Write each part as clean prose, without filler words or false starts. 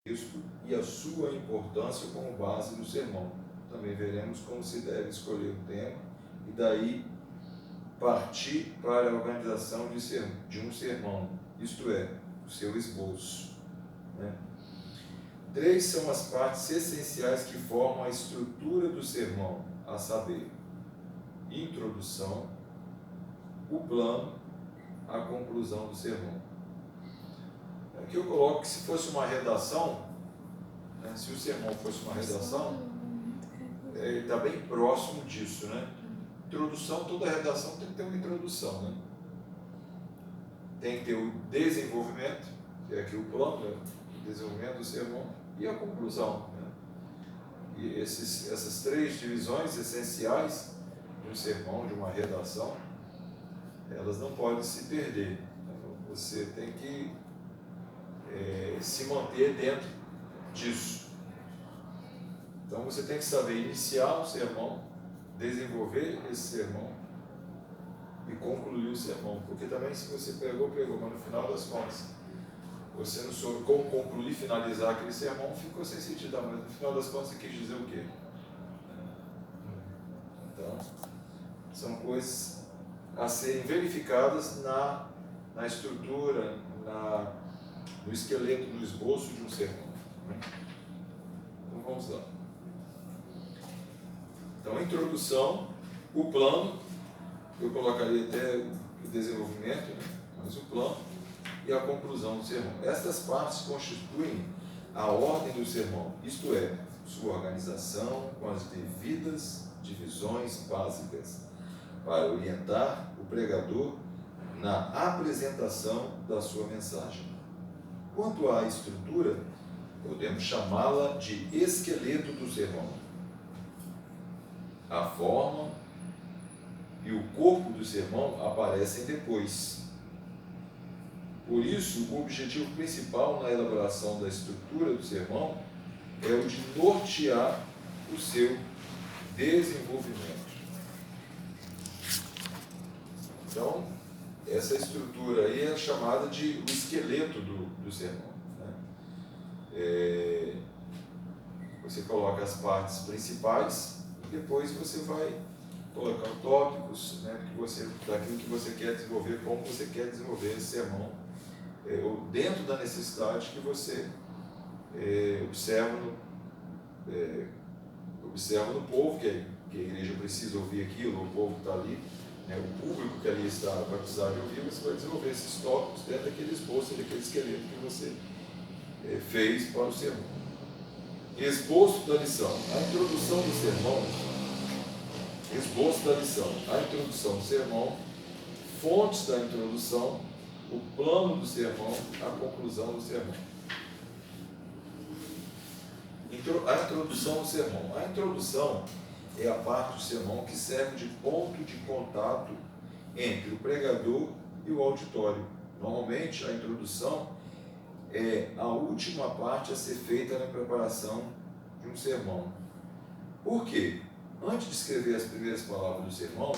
texto e a sua importância como base do sermão. Também veremos como se deve escolher o tema e daí partir para a organização de um sermão, isto é, o seu esboço. Né? 3 são as partes essenciais que formam a estrutura do sermão, a saber, introdução, o plano, a conclusão do sermão. Aqui eu coloco que se fosse uma redação, né, se o sermão fosse uma redação, ele está bem próximo disso, né? Introdução, toda redação tem que ter uma introdução, né? Tem que ter o desenvolvimento, que é aqui o plano, né? O desenvolvimento do sermão, e a conclusão, né? E essas 3 divisões essenciais de um sermão, de uma redação, elas não podem se perder. Você tem que se manter dentro disso. Então você tem que saber iniciar um sermão, desenvolver esse sermão e concluir o sermão. Porque também se você pregou, mas no final das contas você não soube como concluir, finalizar aquele sermão, ficou sem sentido. Mas no final das contas você quis dizer o quê? Então, são coisas a serem verificadas na estrutura, no esqueleto, no esboço de um sermão. Então vamos lá. Então, a introdução, o plano, eu colocaria até o desenvolvimento, né? Mas o plano e a conclusão do sermão. Estas partes constituem a ordem do sermão, isto é, sua organização com as devidas divisões básicas, para orientar o pregador na apresentação da sua mensagem. Quanto à estrutura, podemos chamá-la de esqueleto do sermão. A forma e o corpo do sermão aparecem depois. Por isso, o objetivo principal na elaboração da estrutura do sermão é o de nortear o seu desenvolvimento. Então, essa estrutura aí é chamada de o esqueleto do sermão. Né? Você coloca as partes principais e depois você vai colocando tópicos, né, daquilo que você quer desenvolver, como você quer desenvolver esse sermão, ou dentro da necessidade que você observa no povo, que a igreja precisa ouvir aquilo, o povo que está ali, né, o público que ali está vai precisar de ouvir, você vai desenvolver esses tópicos dentro daquele esboço, daquele esqueleto que você fez para o sermão. Esboço da lição. A introdução do sermão, esboço da lição, a introdução do sermão, fontes da introdução, o plano do sermão, a conclusão do sermão. A introdução do sermão. A introdução é a parte do sermão que serve de ponto de contato entre o pregador e o auditório. Normalmente, a introdução é a última parte a ser feita na preparação de um sermão. Por quê? Antes de escrever as primeiras palavras do sermão,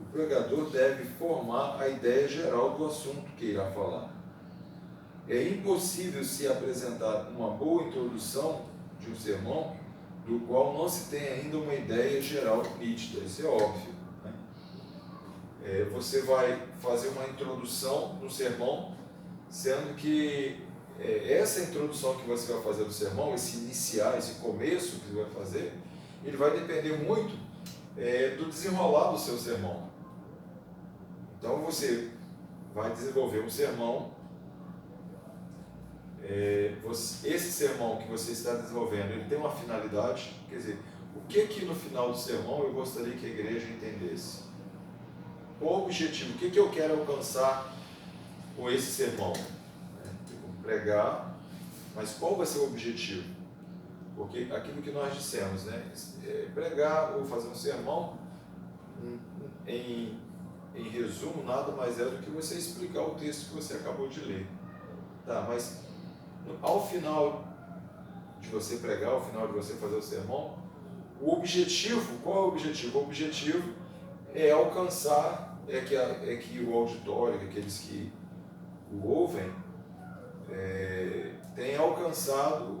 o pregador deve formar a ideia geral do assunto que irá falar. É impossível se apresentar uma boa introdução de um sermão do qual não se tem ainda uma ideia geral nítida, isso é óbvio. Né? Você vai fazer uma introdução no sermão, sendo que essa introdução que você vai fazer do sermão, esse iniciar, esse começo que você vai fazer, ele vai depender muito do desenrolar do seu sermão. Então você vai desenvolver um sermão, esse sermão que você está desenvolvendo, ele tem uma finalidade, quer dizer, o que no final do sermão eu gostaria que a igreja entendesse? Qual o objetivo? O que eu quero alcançar com esse sermão? Pregar, mas qual vai ser o objetivo? Porque aquilo que nós dissemos, né? Pregar ou fazer um sermão, em resumo, nada mais é do que você explicar o texto que você acabou de ler. Tá, mas ao final de você pregar, ao final de você fazer o sermão, o objetivo, qual é o objetivo? O objetivo é alcançar, que o auditório, aqueles que o ouvem, tenha alcançado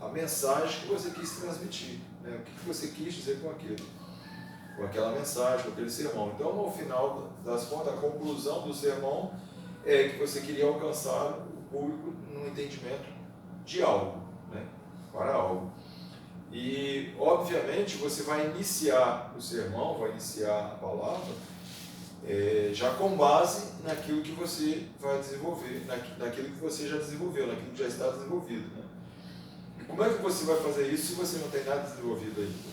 a mensagem que você quis transmitir, né? O que você quis dizer com aquilo, com aquela mensagem, com aquele sermão. Então, no final das contas, a conclusão do sermão é que você queria alcançar o público no entendimento de algo, né? Para algo. E, obviamente, você vai iniciar o sermão, vai iniciar a palavra, já com base naquilo que você vai desenvolver, naquilo que você já desenvolveu, naquilo que já está desenvolvido, né? E como é que você vai fazer isso se você não tem nada desenvolvido ainda?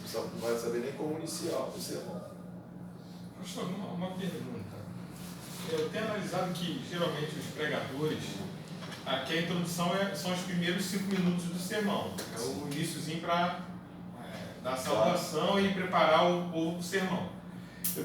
Você não vai saber nem como iniciar o sermão. Pastor, uma pergunta. Eu tenho analisado que, geralmente, os pregadores, que a introdução são os primeiros 5 minutos do sermão. É o iniciozinho para dar saudação e preparar o povo para o sermão.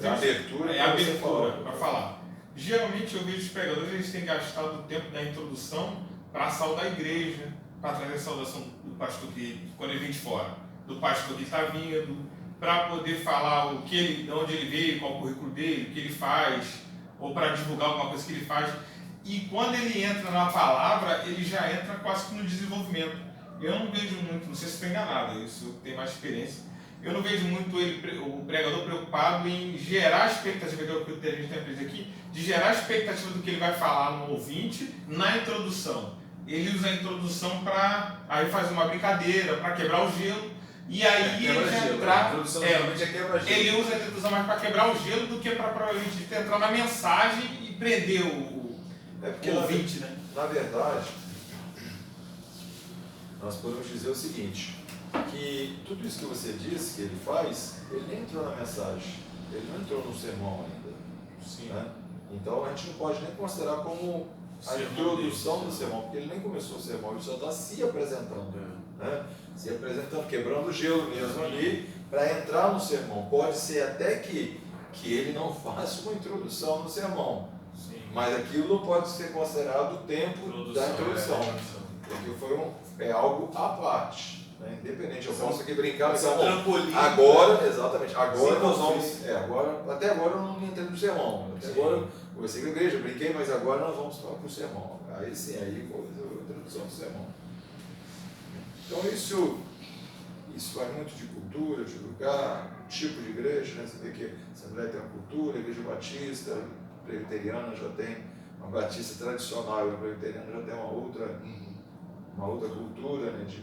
É a abertura para falar. Geralmente eu vejo os pregadores, eles têm gastado o tempo da introdução para saudar a igreja, para trazer a saudação do pastor quando ele vem de fora, do pastor que está vindo, para poder falar de onde ele veio, qual o currículo dele, o que ele faz, ou para divulgar alguma coisa que ele faz. E quando ele entra na palavra, ele já entra quase que no desenvolvimento. Eu não vejo muito, não sei se estou enganado, isso tem mais experiência. Eu não vejo muito o pregador preocupado em gerar a expectativa, que é o que a gente tem aprendido aqui, de gerar a expectativa do que ele vai falar no ouvinte na introdução. Ele usa a introdução para aí fazer uma brincadeira, para quebrar o gelo, e aí ele já entrar. Ele usa a introdução mais para quebrar o gelo do que para provavelmente entrar na mensagem e prender o ouvinte, né? Na verdade, nós podemos dizer o seguinte, que tudo isso que você disse que ele faz, ele nem entrou na mensagem, ele não entrou no sermão ainda. Sim. Né? Então a gente não pode nem considerar como a introdução do sermão, porque ele nem começou o sermão, ele só está se apresentando. Né? Se apresentando, quebrando o gelo mesmo ali, para entrar no sermão. Pode ser até que ele não faça uma introdução no sermão, sim, mas aquilo não pode ser considerado o tempo da introdução, porque é algo à parte. Independente, eu posso aqui brincar, mas agora, exatamente, agora nós vamos. Até agora eu não entrei no sermão. Até agora eu comecei com a igreja, brinquei, mas agora nós vamos para o sermão. Aí sim, aí vou fazer a introdução do sermão. Então isso vai muito de cultura, de lugar, tipo de igreja, né? Você vê que a Assembleia tem uma cultura, a igreja batista, a presbiteriana já tem, uma batista tradicional e a presbiteriana já tem uma outra cultura, né, de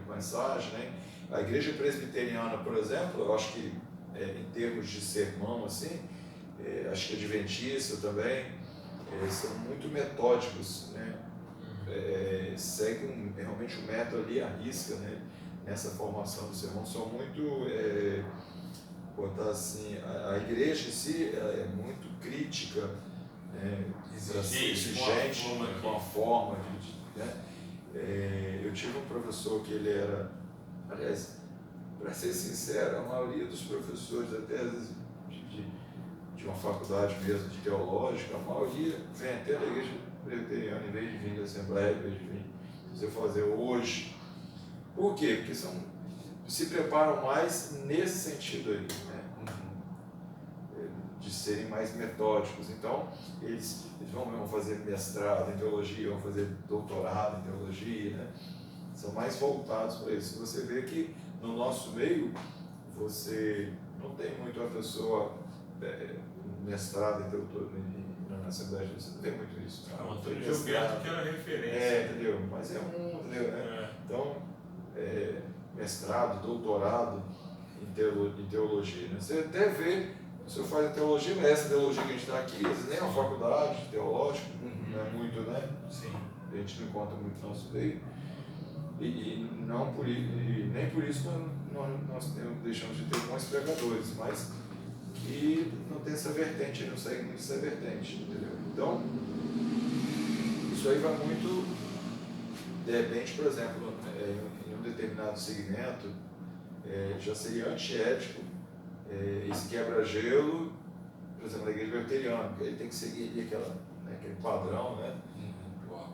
mensagem, né? A igreja presbiteriana, por exemplo, eu acho que em termos de sermão, assim, acho que adventista também, são muito metódicos, né? Seguem realmente o método ali à risca, né? Nessa formação do sermão, são muito, botar assim, a igreja em si é muito crítica, né? Exigente com a forma né? Eu tive um professor que ele era, aliás, para ser sincero, a maioria dos professores, até às vezes de uma faculdade mesmo, de teológica, a maioria vem até da igreja presbiteriana, em vez de vir da Assembleia, em vez de vir você fazer hoje. Por quê? Porque se preparam mais nesse sentido aí, né? De serem mais metódicos. Então, eles vão fazer mestrado em teologia, vão fazer doutorado em teologia, né? São mais voltados para isso. Você vê que no nosso meio, você não tem muito a pessoa mestrado em teologia na Assembleia de Deus, você não vê muito isso. Antônio Gilberto que era referência. Entendeu? Mas entendeu? Né? Então, mestrado, doutorado em teologia. Né? Você até vê, o senhor faz a teologia, mas essa teologia que a gente está aqui, às vezes nem é uma faculdade teológica, não é muito, né? Sim. A gente não encontra muito no nosso meio. E nem por isso nós deixamos de ter bons pregadores, mas que não tem essa vertente, não segue muito essa vertente, entendeu? Então, isso aí vai muito, de repente, por exemplo, em um determinado segmento, já seria antiético esse quebra-gelo, por exemplo, na igreja presbiteriana, porque ele tem que seguir aquele padrão, né?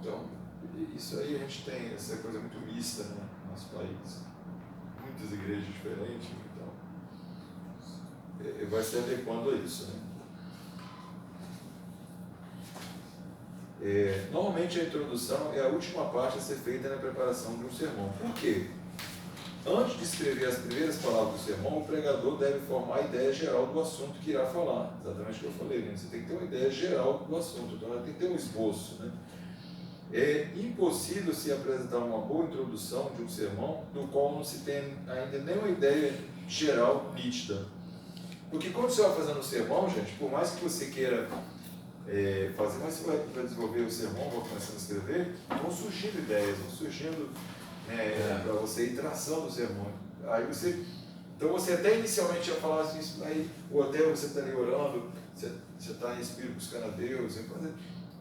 Então, isso aí a gente tem essa coisa muito mista, né, no nosso país. Muitas igrejas diferentes, então vai se adequando a isso, né? Normalmente a introdução é a última parte a ser feita na preparação de um sermão. Por quê? Antes de escrever as primeiras palavras do sermão, o pregador deve formar a ideia geral do assunto que irá falar. Exatamente o que eu falei, né? Você tem que ter uma ideia geral do assunto, então ela tem que ter um esboço, né? É impossível se apresentar uma boa introdução de um sermão do qual não se tem ainda nenhuma ideia geral nítida. Porque quando você vai fazendo um sermão, gente, por mais que você queira fazer, mas você vai desenvolver o sermão, vai começando a escrever, vão surgindo ideias, vão surgindo para você ir traçando o sermão. Então você até inicialmente ia falar assim, ou até você está ali orando, você está em espírito buscando a Deus,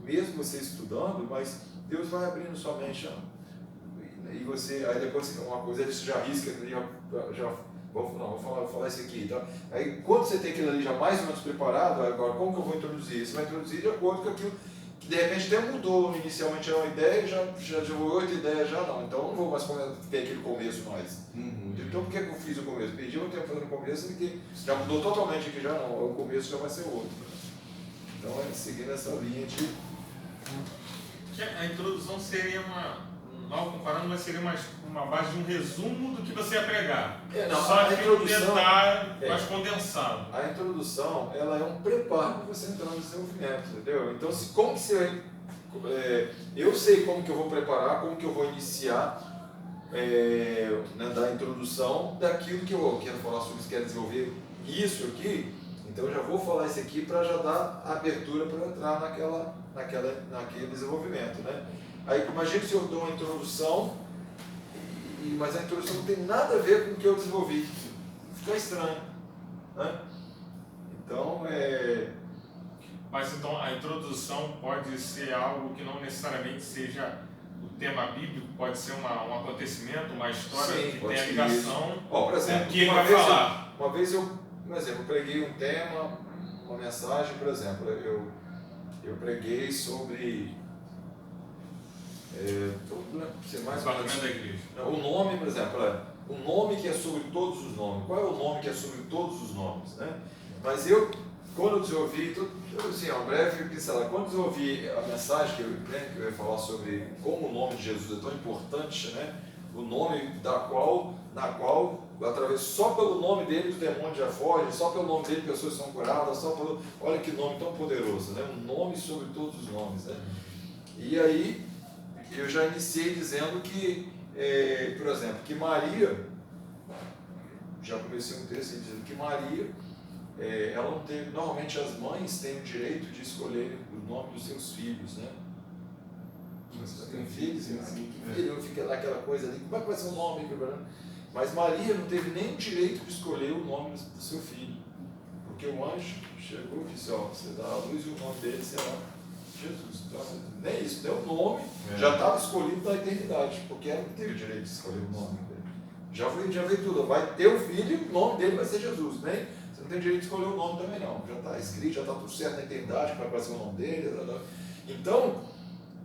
mesmo você estudando, mas Deus vai abrindo sua mente, e você, aí depois uma coisa você já risca, vou falar isso aqui, tá? Aí quando você tem aquilo ali já mais ou menos preparado, agora como que eu vou introduzir? Você vai introduzir de acordo com aquilo que de repente até mudou, inicialmente era uma ideia, já houve outra ideia, já não, então eu não vou mais ter aquele começo mais. Então por que eu fiz o começo? Perdi um tempo fazendo o começo, porque já mudou totalmente aqui, já não, o começo já vai ser outro. Então é seguindo essa linha de... A introdução seria mal comparando, mas seria uma base de um resumo do que você ia pregar. Só que um detalhe mais condensado. A introdução, ela é um preparo para você entrar no desenvolvimento, entendeu? Então, como que você... eu sei como que eu vou preparar, como que eu vou iniciar da introdução daquilo que eu quero falar sobre, se quero desenvolver isso aqui, então eu já vou falar isso aqui para já dar abertura para entrar naquele desenvolvimento, né? Aí imagina se eu dou uma introdução, mas a introdução não tem nada a ver com o que eu desenvolvi. Fica estranho, né? Então, Mas então a introdução pode ser algo que não necessariamente seja o tema bíblico, pode ser um acontecimento, uma história. Sim, que tem a ligação por exemplo, com o que ele vai falar. Uma vez eu preguei um tema, uma mensagem, por exemplo, eu preguei sobre... ser mais da igreja. O nome, por exemplo, o nome que é sobre todos os nomes. Qual é o nome que é sobre todos os nomes, né? Mas quando eu desenvolvi, assim, breve pincelada, quando eu desenvolvi a mensagem que eu ia falar sobre como o nome de Jesus é tão importante, né? O nome na qual, através, só pelo nome dele os demônios já fogem, só pelo nome dele pessoas são curadas, olha que nome tão poderoso, né? Um nome sobre todos os nomes, né? E aí, eu já iniciei dizendo que, por exemplo, que Maria, já comecei um texto dizendo que Maria, ela não teve, normalmente as mães têm o direito de escolher o nome dos seus filhos, né? Você tem filhos, assim, filho, fica lá aquela coisa ali, como é que vai ser o nome? Mas Maria não teve nem o direito de escolher o nome do seu filho, porque o anjo chegou e disse, você dá a luz e o nome dele será Jesus. Então, nem isso, deu o nome, já estava escolhido na eternidade, porque ela não teve o direito de escolher o nome dele. Já veio tudo, vai ter um filho, o nome dele vai ser Jesus, né? Você não tem direito de escolher o nome também não, já está escrito, já está tudo certo na eternidade, vai aparecer o nome dele. Então,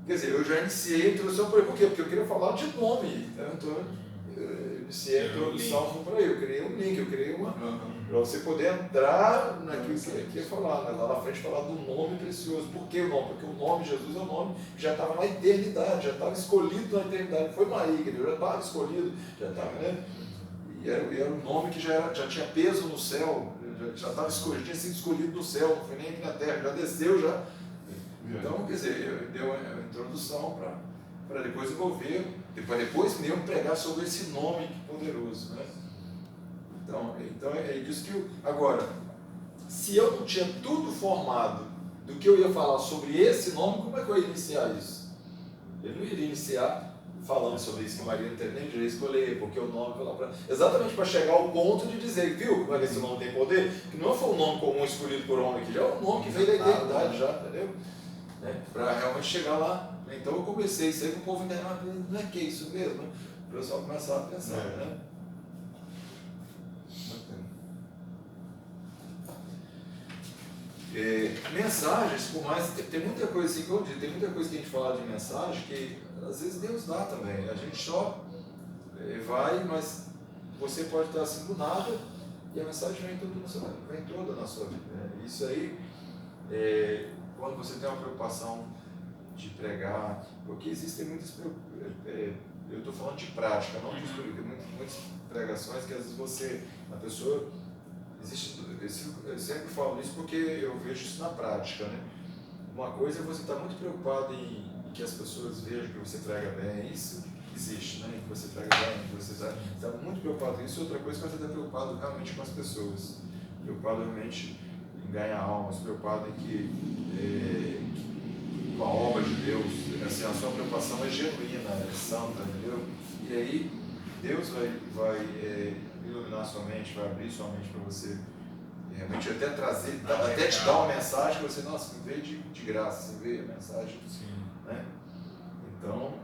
quer dizer, eu já iniciei a introdução por quê? Porque eu queria falar de nome, né? Então, eu iniciei a introdução para eu criei um link, eu criei uma... para você poder entrar naquilo que ia falar, né? Lá na frente falar do nome precioso. Por que o nome? Porque o nome de Jesus é um nome que já estava na eternidade, já estava escolhido na eternidade. Foi Maria, ele já estava escolhido, já estava, né? E era um nome que já tinha peso no céu, já estava escolhido, tinha sido escolhido no céu, não foi nem aqui na terra, já desceu, já. Então, quer dizer, deu a introdução para depois envolver, depois mesmo pregar sobre esse nome poderoso, né? Então é disso que agora, se eu não tinha tudo formado do que eu ia falar sobre esse nome, como é que eu ia iniciar isso? Eu não iria iniciar falando sobre isso, que Maria não teve nem direito de escolher, porque o nome foi lá para... Exatamente para chegar ao ponto de dizer, viu como é que esse nome tem poder? Que não foi um nome comum escolhido por homem, que já é um nome que veio da eternidade, já, entendeu? Para realmente chegar lá. Então eu comecei isso aí com o povo internado, não é que é isso mesmo? O pessoal começar a pensar, né? Mensagens, por mais, tem muita coisa assim, como eu disse, tem muita coisa que a gente fala de mensagem que às vezes Deus dá também, a gente só vai, mas você pode estar assim do nada e a mensagem vem toda na sua vida, né? Isso aí, quando você tem uma preocupação de pregar, porque existem muitas, eu estou falando de prática, não de estudo, tem muitas pregações que às vezes a pessoa, eu sempre falo isso porque eu vejo isso na prática, né? Uma coisa é você estar muito preocupado em que as pessoas vejam que você prega bem, isso existe, né? Que você prega bem, que você está muito preocupado com isso. Outra coisa é você estar preocupado realmente com as pessoas, preocupado realmente em ganhar almas, preocupado em com a obra de Deus, assim, a sua preocupação é genuína, é santa, entendeu? E aí Deus vai iluminar sua mente, vai abrir sua mente para você realmente até trazer, até te dar uma mensagem que você, nossa, me veio de graça, você veio a mensagem, né? Então,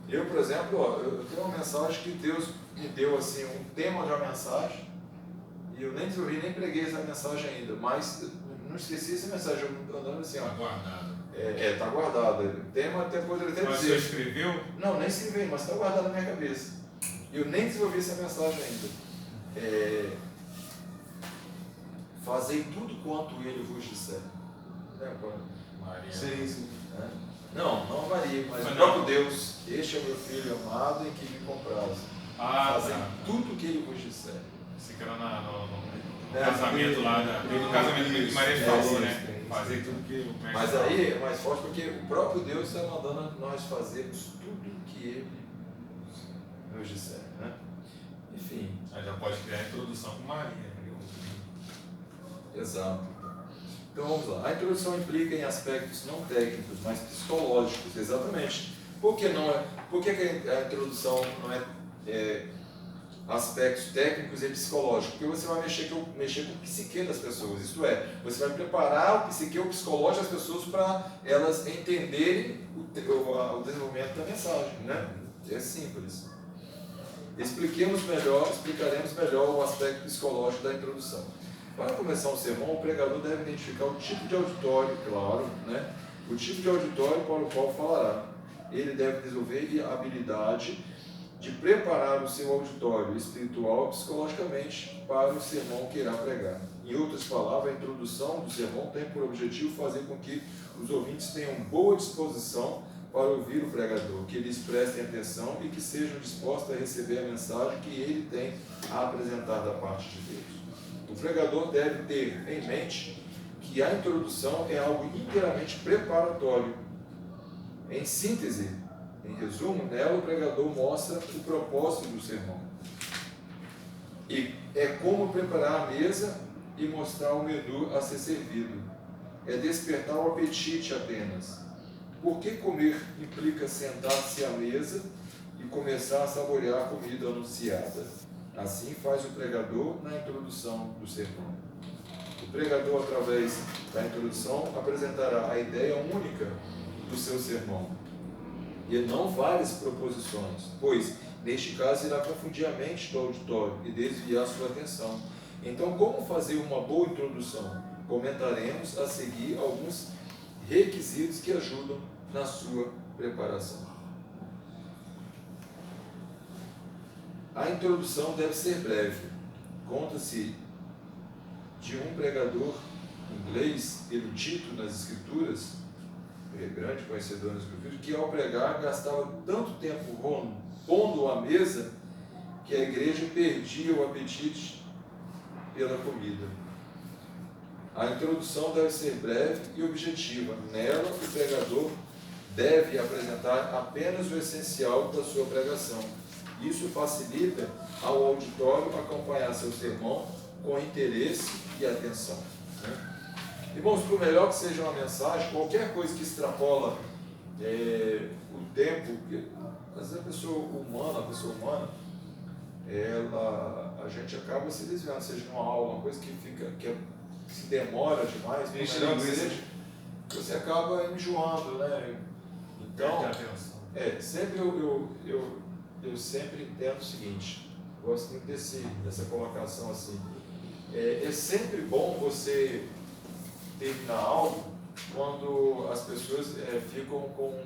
eu, por exemplo, eu tenho uma mensagem que Deus me deu, assim, um tema de uma mensagem, e eu nem desenvolvi, nem preguei essa mensagem ainda, mas não esqueci essa mensagem, eu andando assim, ó. Está guardado. Está guardado. O tema até poderia até mas dizer. Mas você escreveu? Não, nem escrevi, mas está guardado na minha cabeça. Eu nem desenvolvi essa mensagem ainda. Fazei tudo quanto ele vos disser. Maria. Sim. Não Maria, mas o próprio Deus. Este é meu filho amado em que me compraz. Fazei tudo o que ele vos disser. Você que era no casamento lá, no casamento que Maria falou, né? Fazer tudo que o mestre Mas aí é mais forte porque o próprio Deus está mandando nós fazermos tudo o que ele nos disser, né? Enfim. Aí já pode criar a introdução com Maria. Exato. Então vamos lá. A introdução implica em aspectos não técnicos, mas psicológicos, exatamente. Por que a introdução não é aspectos técnicos e psicológicos? Porque você vai mexer com o psique das pessoas, isto é, você vai preparar o psique, o psicológico das pessoas para elas entenderem o desenvolvimento da mensagem, né? É simples. Explicaremos melhor o aspecto psicológico da introdução. Para começar um sermão, o pregador deve identificar o tipo de auditório, claro, né? O tipo de auditório para o qual falará. Ele deve desenvolver a habilidade de preparar o seu auditório espiritual e psicologicamente para o sermão que irá pregar. Em outras palavras, a introdução do sermão tem por objetivo fazer com que os ouvintes tenham boa disposição para ouvir o pregador, que eles prestem atenção e que sejam dispostos a receber a mensagem que ele tem a apresentar da parte de Deus. O pregador deve ter em mente que a introdução é algo inteiramente preparatório. Em síntese, em resumo, nela o pregador mostra o propósito do sermão. E é como preparar a mesa e mostrar o menu a ser servido. É despertar o apetite apenas. Porque comer implica sentar-se à mesa e começar a saborear a comida anunciada. Assim faz o pregador na introdução do sermão. O pregador, através da introdução, apresentará a ideia única do seu sermão, e não várias proposições, pois, neste caso, irá confundir a mente do auditório e desviar sua atenção. Então, como fazer uma boa introdução? Comentaremos a seguir alguns requisitos que ajudam na sua preparação. A introdução deve ser breve. Conta-se de um pregador inglês erudito nas Escrituras, grande conhecedor das Escrituras, que ao pregar gastava tanto tempo pondo à mesa que a igreja perdia o apetite pela comida. A introdução deve ser breve e objetiva. Nela, o pregador deve apresentar apenas o essencial da sua pregação. Isso facilita ao auditório acompanhar seu sermão com interesse e atenção, né? Irmãos, por melhor que seja uma mensagem, qualquer coisa que extrapola o tempo, às vezes a pessoa humana, a gente acaba se desviando, seja numa aula, uma coisa que se demora demais, por melhor que seja, você acaba enjoando, né? Então, sempre eu sempre entendo o seguinte, gosto muito dessa colocação assim, é sempre bom você terminar algo quando as pessoas ficam com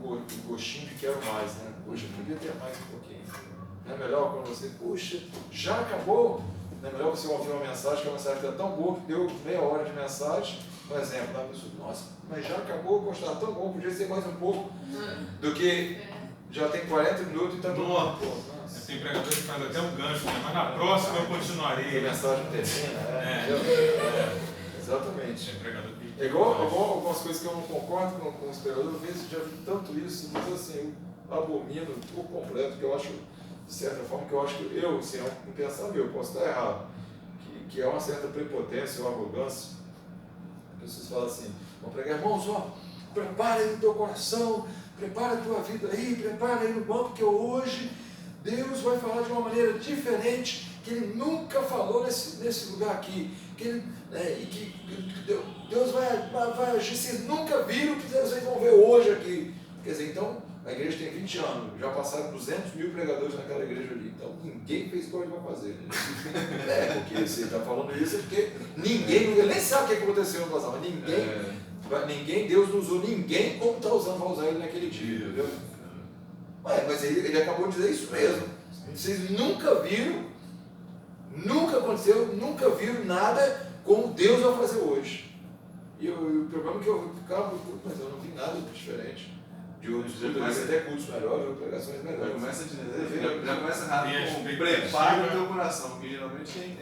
o gostinho de quero mais, né? Puxa, podia ter mais um pouquinho. Não é melhor quando você, puxa, já acabou? Não é melhor você ouvir uma mensagem, que a mensagem está tão boa que deu meia hora de mensagem por exemplo, da pessoa, nossa, mas já acabou, pô, está tão bom, podia ser mais um pouco, do que já tem 40 minutos e está tudo bom. Tem pregador que faz até um gancho, né? Mas na próxima eu continuarei. A mensagem termina, exatamente. É igual algumas coisas que eu não concordo com os pregadores, às vezes já vi tanto isso, mas assim, eu abomino por completo, que eu acho, de certa forma, que eu acho que eu, assim, em pensar meu, posso estar errado, que é uma certa prepotência ou arrogância. As pessoas falam assim, vão pregar, irmãos, ó, prepara aí o teu coração, prepara a tua vida aí, prepara aí no banco, porque hoje Deus vai falar de uma maneira diferente, que Ele nunca falou nesse lugar aqui, que Ele, e que Deus vai agir, vocês nunca viram o que vocês vão ver hoje aqui. Quer dizer, então, a igreja tem 20 anos, já passaram 200 mil pregadores naquela igreja ali, então ninguém fez o que ele vai fazer. Porque se ele está falando isso é porque ninguém nem sabe o que aconteceu no passado, mas ninguém, Deus não usou ninguém como está usando, vai usar ele naquele dia, entendeu? Mas ele acabou de dizer isso mesmo. Vocês nunca viram, nunca aconteceu, nunca viram nada como Deus vai fazer hoje. E o problema é que eu ficava, mas eu não vi nada diferente. De outros cultos, até cultos melhores, ou pregações melhores. Já começa errado com prepara o teu coração, porque geralmente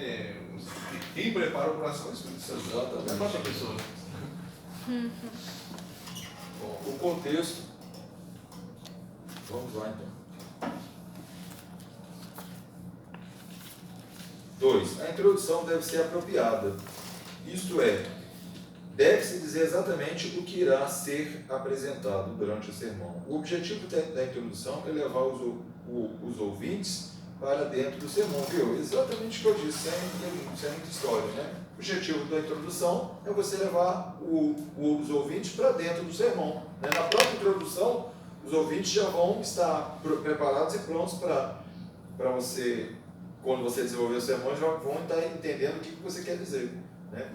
quem prepara o coração é o Espírito Santo. Exatamente. Prepara a pessoa. Bom, o contexto. Vamos lá então. 2. A introdução deve ser apropriada. Isto é, deve-se dizer exatamente o que irá ser apresentado durante o sermão. O objetivo da introdução é levar os ouvintes para dentro do sermão, viu? Exatamente o que eu disse, sem muita história, né? O objetivo da introdução é você levar os ouvintes para dentro do sermão. Né? Na própria introdução, os ouvintes já vão estar preparados e prontos para você, quando você desenvolver o sermão, já vão estar entendendo o que você quer dizer, né?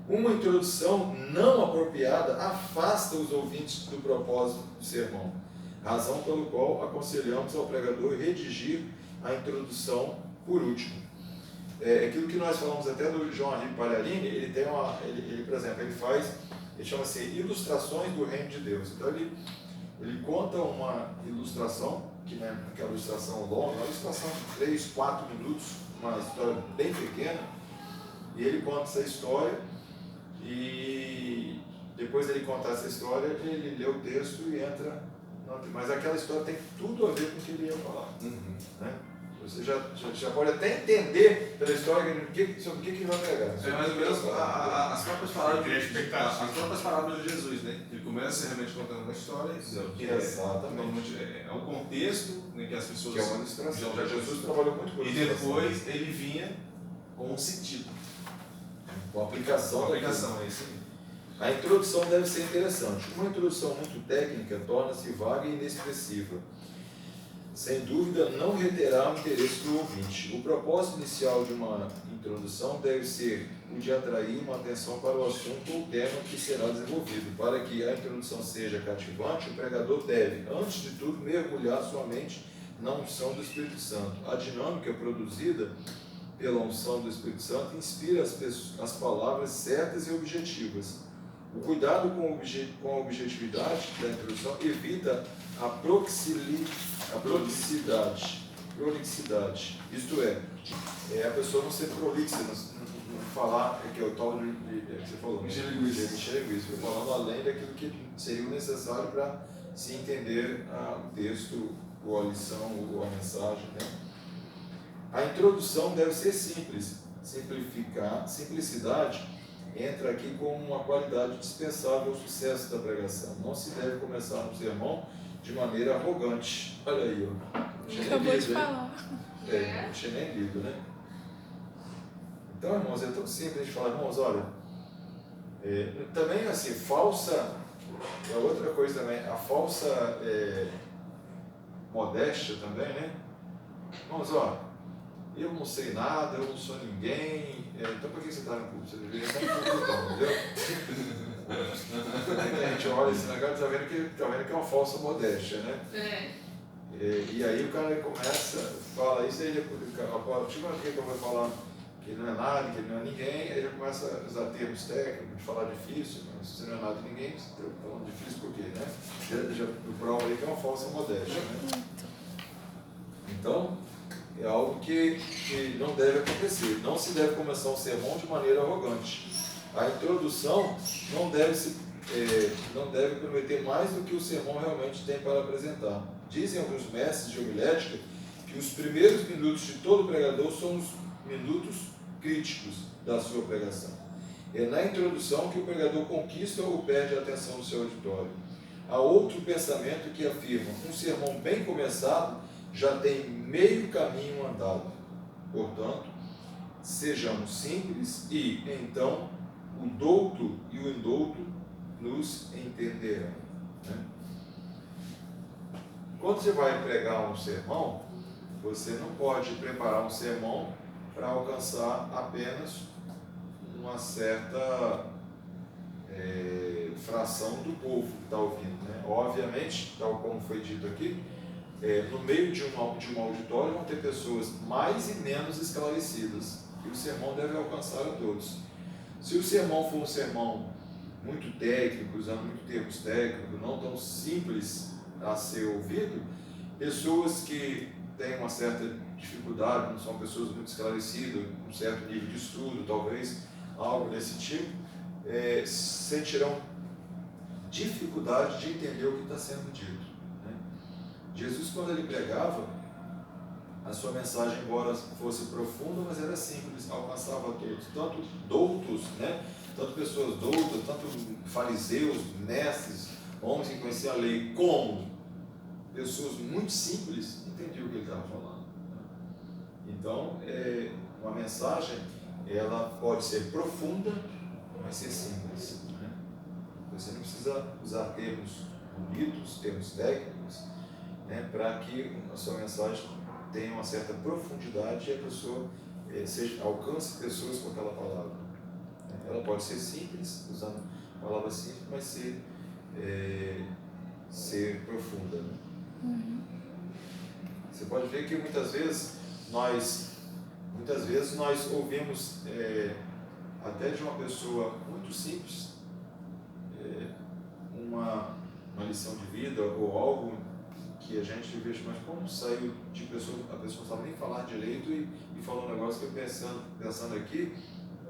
Uma introdução não apropriada afasta os ouvintes do propósito do sermão, razão pelo qual aconselhamos ao pregador redigir a introdução por último. Aquilo que nós falamos até do João Henrique Pagliarini, ele tem por exemplo, ele chama-se Ilustrações do Reino de Deus. Então ele conta uma ilustração, que não é aquela ilustração longa, uma ilustração de 3, 4 minutos, uma história bem pequena, e ele conta essa história. E depois ele contar essa história, ele lê o texto e entra. Mas aquela história tem tudo a ver com o que ele ia falar. Né? Você já pode até entender pela história sobre o que ele vai pregar. É mais ou menos as próprias palavras de Jesus, né? Ele começa realmente contando uma história, que é um contexto em que as pessoas. Que é uma ilustração. Jesus trabalhou muito com isso. E depois ele vinha com um sentido. Com a aplicação, é isso aí. A introdução deve ser interessante. Uma introdução muito técnica torna-se vaga e inexpressiva. Sem dúvida, não reterá o interesse do ouvinte. O propósito inicial de uma introdução deve ser o de atrair uma atenção para o assunto ou tema que será desenvolvido. Para que a introdução seja cativante, o pregador deve, antes de tudo, mergulhar sua mente na unção do Espírito Santo. A dinâmica produzida pela unção do Espírito Santo inspira as palavras certas e objetivas. O cuidado com a objetividade da introdução evita a prolixidade. Isto é a pessoa não ser prolixa, não falar, que é o tal de que você falou, encher linguiça, falando além daquilo que seria necessário para se entender o texto, ou a lição, ou a mensagem, né? A introdução deve ser simples. Simplicidade entra aqui como uma qualidade dispensável ao sucesso da pregação. Não se deve começar um sermão de maneira arrogante. Olha aí, ó. Acabou de falar. Não tinha nem lido, né? Então, irmãos, é tão simples a gente falar, irmãos, olha, também assim, outra coisa também, a falsa modéstia também, né? Irmãos, olha, eu não sei nada, eu não sou ninguém, então por que você está no culto? Você deveria estar no culto, então, entendeu? A gente olha esse negócio e está vendo que é uma falsa modéstia, né? E aí o cara começa, fala isso, aí depois, tipo aqui que eu vou falar, que ele não é nada, que ele não é ninguém, aí já começa a usar termos técnicos, de falar difícil, mas se você não é nada de ninguém, você está falando difícil por quê, né? Já prova aí que é uma falsa modéstia, né? Então, é algo que não deve acontecer. Não se deve começar um sermão de maneira arrogante. A introdução não deve prometer mais do que o sermão realmente tem para apresentar. Dizem alguns mestres de homilética que os primeiros minutos de todo pregador são os minutos críticos da sua pregação. É na introdução que o pregador conquista ou perde a atenção do seu auditório. Há outro pensamento que afirma: um sermão bem começado já tem meio caminho andado. Portanto, sejamos simples e, então, o douto e o indouto nos entenderão. Né? Quando você vai pregar um sermão, você não pode preparar um sermão para alcançar apenas uma certa fração do povo que está ouvindo. Né? Obviamente, tal como foi dito aqui, no meio de um auditório vão ter pessoas mais e menos esclarecidas, e o sermão deve alcançar a todos. Se o sermão for um sermão muito técnico, usando muito termos técnicos, não tão simples a ser ouvido, pessoas que têm uma certa dificuldade, não são pessoas muito esclarecidas, um certo nível de estudo, talvez, algo desse tipo, sentirão dificuldade de entender o que está sendo dito. Jesus, quando ele pregava, a sua mensagem, embora fosse profunda, mas era simples, alcançava todos, tanto doutos, né? Tanto pessoas doutas, tanto fariseus, mestres, homens que conheciam a lei, como pessoas muito simples, entendiam o que ele estava falando. Então, uma mensagem, ela pode ser profunda, mas ser simples. Né? Você não precisa usar termos bonitos, termos técnicos, né, para que a sua mensagem tenha uma certa profundidade e a pessoa alcance pessoas com aquela palavra. Ela pode ser simples, usando palavras simples, mas ser profunda. Né? Uhum. Você pode ver que muitas vezes nós ouvimos até de uma pessoa muito simples uma lição de vida ou algo que a gente veja, mas como saiu de pessoa, a pessoa não sabe nem falar direito e falou um negócio que eu pensando aqui,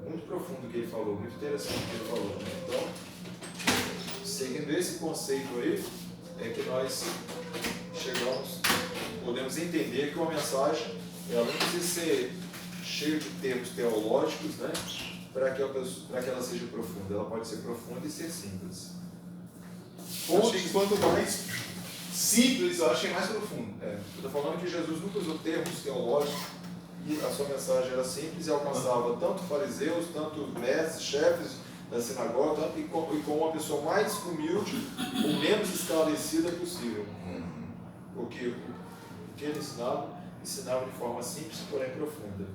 muito profundo que ele falou, muito interessante que ele falou. Né? Então, seguindo esse conceito aí, é que nós podemos entender que uma mensagem, ela não precisa ser cheia de termos teológicos, né? Para que ela seja profunda. Ela pode ser profunda e ser simples. Eu achei que quanto mais simples, eu achei mais profundo. Eu estou falando que Jesus nunca usou termos teológicos e a sua mensagem era simples e alcançava tanto fariseus, tanto mestres, chefes da sinagoga, tanto e com uma pessoa mais humilde ou menos esclarecida possível. Porque o que ele ensinava de forma simples, porém profunda.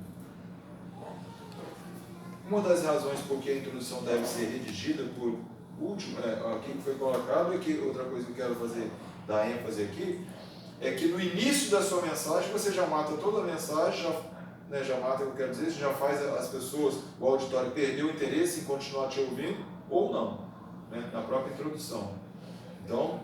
Uma das razões por que a introdução deve ser redigida por último, aqui que foi colocado, e que outra coisa que eu quero dar ênfase aqui, é que no início da sua mensagem você já mata toda a mensagem, já mata, eu quero dizer, já faz as pessoas, o auditório, perder o interesse em continuar te ouvindo, ou não, né, na própria introdução. Então,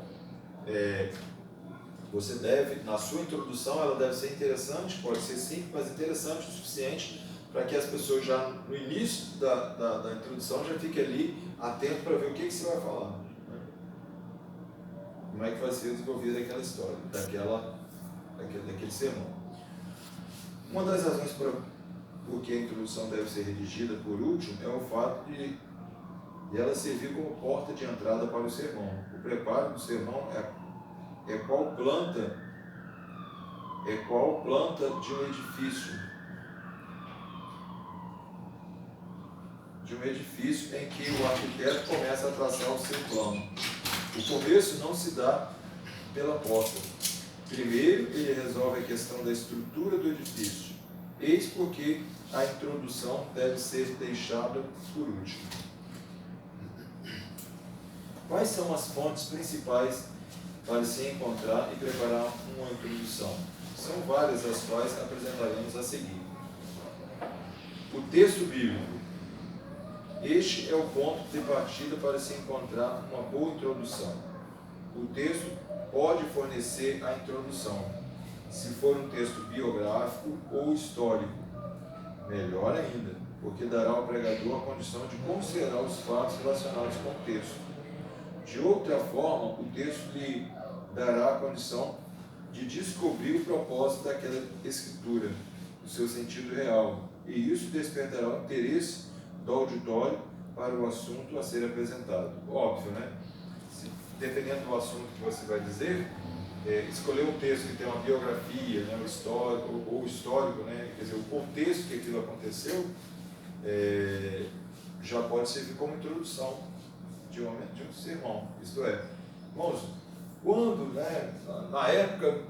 você deve, na sua introdução, ela deve ser interessante, pode ser simples, mas interessante o suficiente para que as pessoas já no início da introdução já fiquem ali atentos para ver o que você vai falar. Né? Como é que vai ser desenvolvida aquela história, daquele sermão. Uma das razões por que a introdução deve ser redigida por último é o fato de ela servir como porta de entrada para o sermão. O preparo do sermão é qual planta de um edifício. Em que o arquiteto começa a traçar o seu plano. O começo não se dá pela porta. Primeiro, ele resolve a questão da estrutura do edifício. Eis porque a introdução deve ser deixada por último. Quais são as fontes principais para se encontrar e preparar uma introdução? São várias as quais apresentaremos a seguir. O texto bíblico. Este é o ponto de partida para se encontrar uma boa introdução. O texto pode fornecer a introdução, se for um texto biográfico ou histórico. Melhor ainda, porque dará ao pregador a condição de considerar os fatos relacionados com o texto. De outra forma, o texto lhe dará a condição de descobrir o propósito daquela escritura, o seu sentido real, e isso despertará o interesse do auditório para o assunto a ser apresentado. Óbvio, né? Dependendo do assunto que você vai dizer, escolher um texto que tem uma biografia, né, ou histórico, né, quer dizer, o contexto que aquilo aconteceu, já pode servir como introdução de um sermão. Isto é, irmãos, quando, né, na época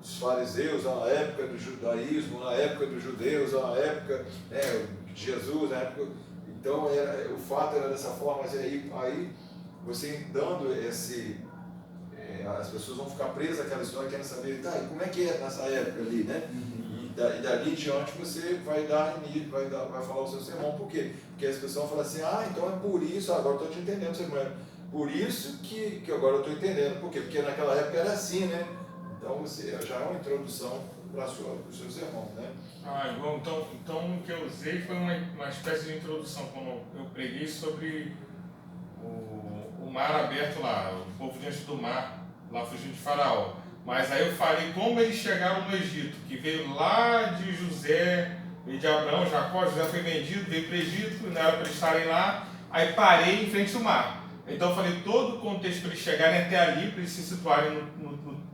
dos fariseus, na época do judaísmo, na época dos judeus, na época de Jesus, na época, então o fato era dessa forma, mas aí você dando as pessoas vão ficar presas àquela história, querendo saber, tá, e como é que é nessa época ali, né? E dali em diante você vai falar o seu sermão. Por quê? Porque as pessoas vão falar assim, então é por isso, agora eu estou te entendendo, sermão. Por isso que agora eu estou entendendo. Por quê? Porque naquela época era assim, né? Então você já é uma introdução para o seu sermão, né? Bom, então o que eu usei foi uma espécie de introdução, quando eu preguei sobre o mar aberto lá, o povo diante do mar, lá fugindo de Faraó. Mas aí eu falei como eles chegaram no Egito, que veio lá de José, veio de Abraão, Jacó, José foi vendido, veio para o Egito, não era para eles estarem lá, aí parei em frente ao mar. Então eu falei todo o contexto para eles chegarem até ali, para eles se situarem